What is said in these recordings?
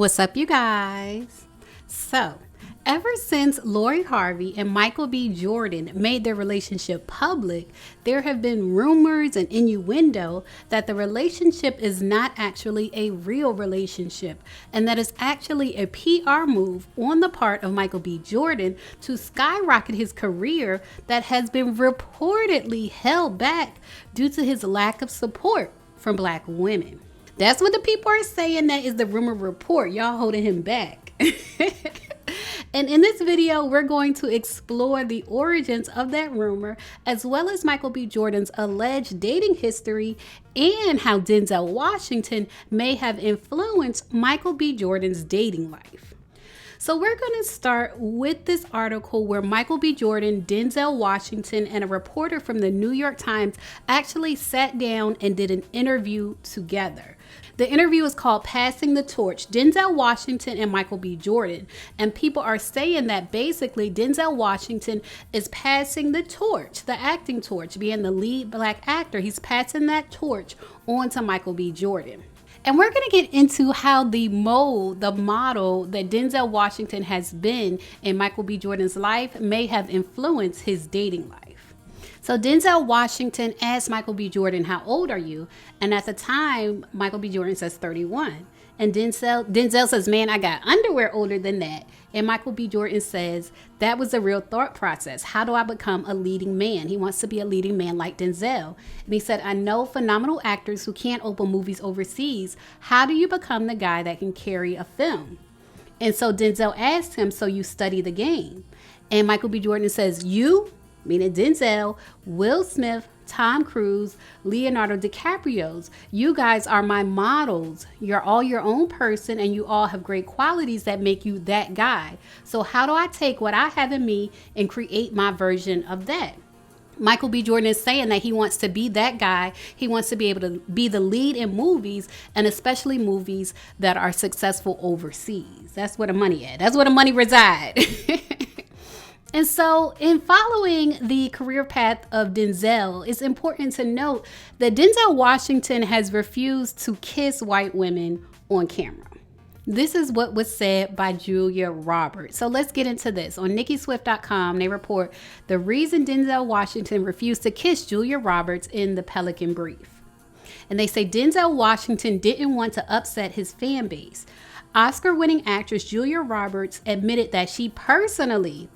What's up, you guys? So, ever since Lori Harvey and Michael B. Jordan made their relationship public, there have been rumors and innuendo that the relationship is not actually a real relationship and that it's actually a PR move on the part of Michael B. Jordan to skyrocket his career that has been reportedly held back due to his lack of support from Black women. That's what the people are saying. That is the rumor report. Y'all holding him back. And in this video, we're going to explore the origins of that rumor, as well as Michael B. Jordan's alleged dating history and how Denzel Washington may have influenced Michael B. Jordan's dating life. So we're going to start with this article where Michael B. Jordan, Denzel Washington, and a reporter from the New York Times actually sat down and did an interview together. The interview is called Passing the Torch, Denzel Washington and Michael B. Jordan. And people are saying that basically Denzel Washington is passing the torch, the acting torch, being the lead Black actor. He's passing that torch on to Michael B. Jordan. And we're going to get into how the model that Denzel Washington has been in Michael B. Jordan's life may have influenced his dating life. So Denzel Washington asked Michael B. Jordan, how old are you? And at the time, Michael B. Jordan says 31. And Denzel says, man, I got underwear older than that. And Michael B. Jordan says, that was a real thought process. How do I become a leading man? He wants to be a leading man like Denzel. And he said, I know phenomenal actors who can't open movies overseas. How do you become the guy that can carry a film? And so Denzel asked him, so you study the game? And Michael B. Jordan says, you, meaning Denzel, Will Smith, Tom Cruise, Leonardo DiCaprio's. You guys are my models. You're all your own person and you all have great qualities that make you that guy. So how do I take what I have in me and create my version of that? Michael B. Jordan is saying that he wants to be that guy. He wants to be able to be the lead in movies, and especially movies that are successful overseas. That's where the money at. That's where the money resides. And so in following the career path of Denzel, it's important to note that Denzel Washington has refused to kiss white women on camera. This is what was said by Julia Roberts. So let's get into this. On NikkiSwift.com, they report the reason Denzel Washington refused to kiss Julia Roberts in the Pelican Brief. And they say Denzel Washington didn't want to upset his fan base. Oscar-winning actress Julia Roberts admitted that she personally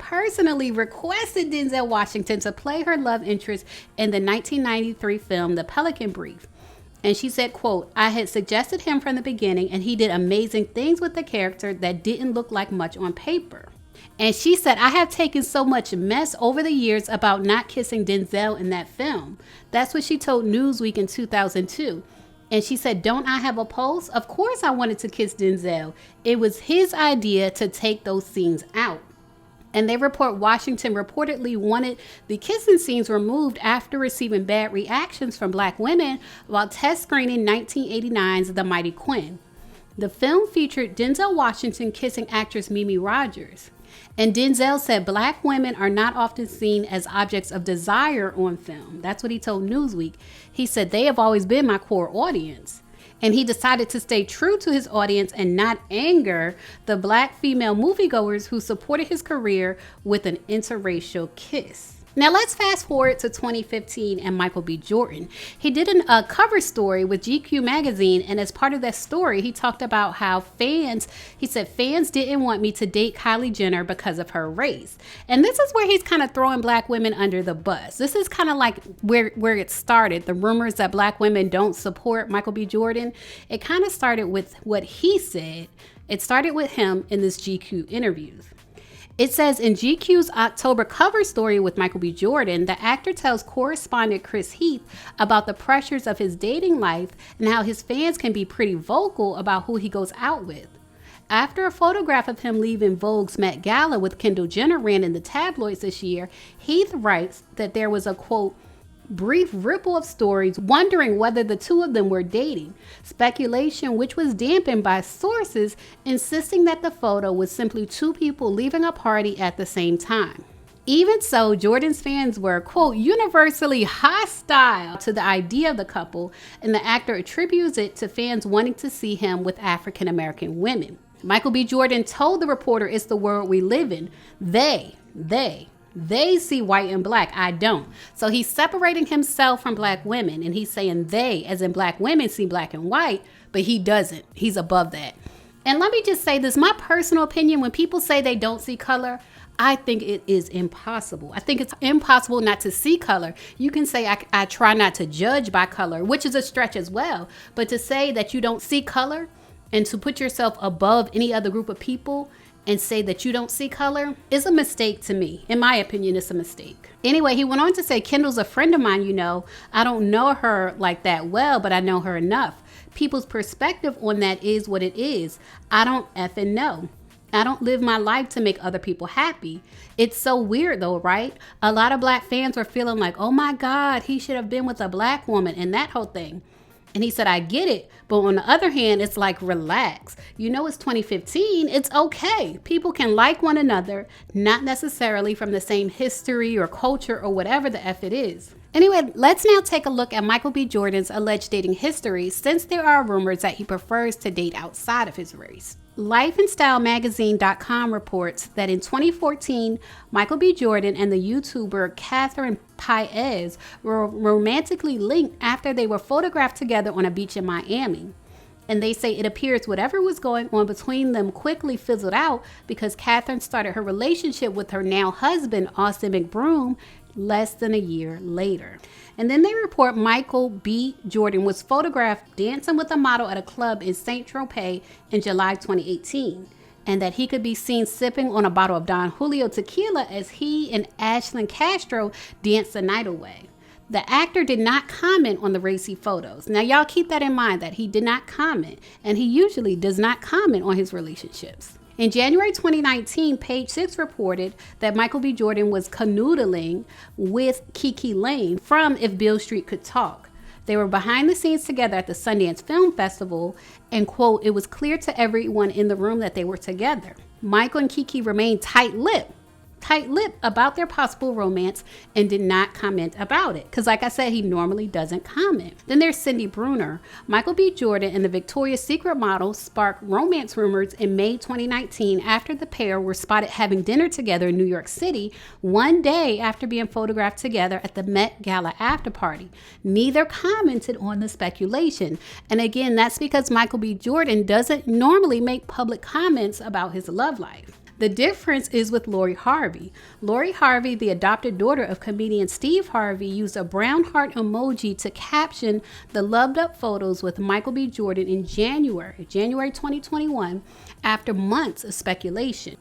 requested Denzel Washington to play her love interest in the 1993 film The Pelican Brief. And she said, quote, I had suggested him from the beginning and he did amazing things with the character that didn't look like much on paper. And she said, I have taken so much mess over the years about not kissing Denzel in that film. That's what she told Newsweek in 2002. And she said, don't I have a pulse? Of course I wanted to kiss Denzel. It was his idea to take those scenes out. And they report Washington reportedly wanted the kissing scenes removed after receiving bad reactions from Black women while test screening 1989's The Mighty Quinn. The film featured Denzel Washington kissing actress Mimi Rogers. And Denzel said Black women are not often seen as objects of desire on film. That's what he told Newsweek. He said, they have always been my core audience. And he decided to stay true to his audience and not anger the Black female moviegoers who supported his career with an interracial kiss. Now let's fast forward to 2015 and Michael B. Jordan. He did a cover story with GQ magazine, and as part of that story, he talked about how fans didn't want me to date Kylie Jenner because of her race. And this is where he's kind of throwing Black women under the bus. This is kind of like where it started. The rumors that Black women don't support Michael B. Jordan. It kind of started with what he said. It started with him in this GQ interviews. It says in GQ's October cover story with Michael B. Jordan, the actor tells correspondent Chris Heath about the pressures of his dating life and how his fans can be pretty vocal about who he goes out with. After a photograph of him leaving Vogue's Met Gala with Kendall Jenner ran in the tabloids this year, Heath writes that there was a, quote, brief ripple of stories wondering whether the two of them were dating, speculation which was dampened by sources insisting that the photo was simply two people leaving a party at the same time. Even so, Jordan's fans were, quote, universally hostile to the idea of the couple, and the actor attributes it to fans wanting to see him with African American women. Michael B. Jordan told the reporter it's the world we live in. They see white and black. I don't. So he's separating himself from black women, and he's saying they, as in black women, see black and white, but he doesn't. He's above that. And let me just say this, my personal opinion, when people say they don't see color, I think it is impossible. I think it's impossible not to see color. You can say I try not to judge by color, which is a stretch as well. But to say that you don't see color and to put yourself above any other group of people and say that you don't see color is a mistake to me. In my opinion, it's a mistake. Anyway, he went on to say, Kendall's a friend of mine, you know. I don't know her like that well, but I know her enough. People's perspective on that is what it is. I don't effing know. I don't live my life to make other people happy. It's so weird though, right? A lot of black fans were feeling like, oh my God, he should have been with a black woman and that whole thing. And he said, I get it. But on the other hand, it's like, relax. You know, it's 2015. It's okay. People can like one another, not necessarily from the same history or culture or whatever the F it is. Anyway, let's now take a look at Michael B. Jordan's alleged dating history, since there are rumors that he prefers to date outside of his race. LifeandStyleMagazine.com reports that in 2014, Michael B. Jordan and the YouTuber Catherine Paez were romantically linked after they were photographed together on a beach in Miami. And they say it appears whatever was going on between them quickly fizzled out because Catherine started her relationship with her now husband, Austin McBroom, less than a year later. And then they report Michael B. Jordan was photographed dancing with a model at a club in St. Tropez in July 2018, and that he could be seen sipping on a bottle of Don Julio tequila as he and Ashlyn Castro danced the night away. The actor did not comment on the racy photos. Now, y'all keep that in mind, that he did not comment, and he usually does not comment on his relationships. In January 2019, Page Six reported that Michael B. Jordan was canoodling with Kiki Layne from If Beale Street Could Talk. They were behind the scenes together at the Sundance Film Festival, and quote, it was clear to everyone in the room that they were together. Michael and Kiki remained tight-lipped about their possible romance and did not comment about it. Because like I said, he normally doesn't comment. Then there's Cindy Bruner. Michael B. Jordan and the Victoria's Secret model sparked romance rumors in May 2019 after the pair were spotted having dinner together in New York City one day after being photographed together at the Met Gala after party. Neither commented on the speculation. And again, that's because Michael B. Jordan doesn't normally make public comments about his love life. The difference is with Lori Harvey. Lori Harvey, the adopted daughter of comedian Steve Harvey, used a brown heart emoji to caption the loved up photos with Michael B. Jordan in January 2021, after months of speculation.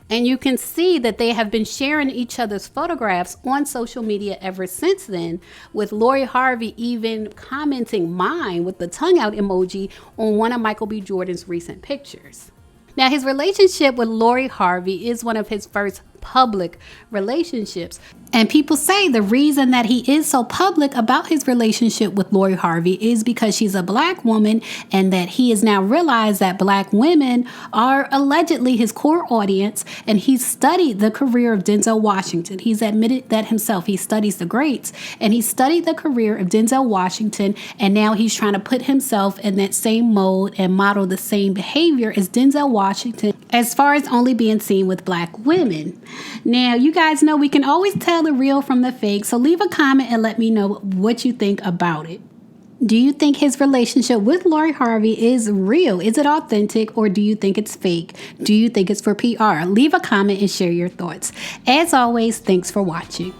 And you can see that they have been sharing each other's photographs on social media ever since then, with Lori Harvey even commenting mine with the tongue out emoji on one of Michael B. Jordan's recent pictures. Now, his relationship with Lori Harvey is one of his first public relationships. And people say the reason that he is so public about his relationship with Lori Harvey is because she's a black woman, and that he has now realized that black women are allegedly his core audience. And he's studied the career of Denzel Washington. He's admitted that himself. He studies the greats, and he studied the career of Denzel Washington. And now he's trying to put himself in that same mode and model the same behavior as Denzel Washington, as far as only being seen with black women. Now, you guys know we can always tell the real from the fake, so leave a comment and let me know what you think about it. Do you think his relationship with Lori Harvey is real? Is it authentic, or do you think it's fake? Do you think it's for PR? Leave a comment and share your thoughts. As always, thanks for watching.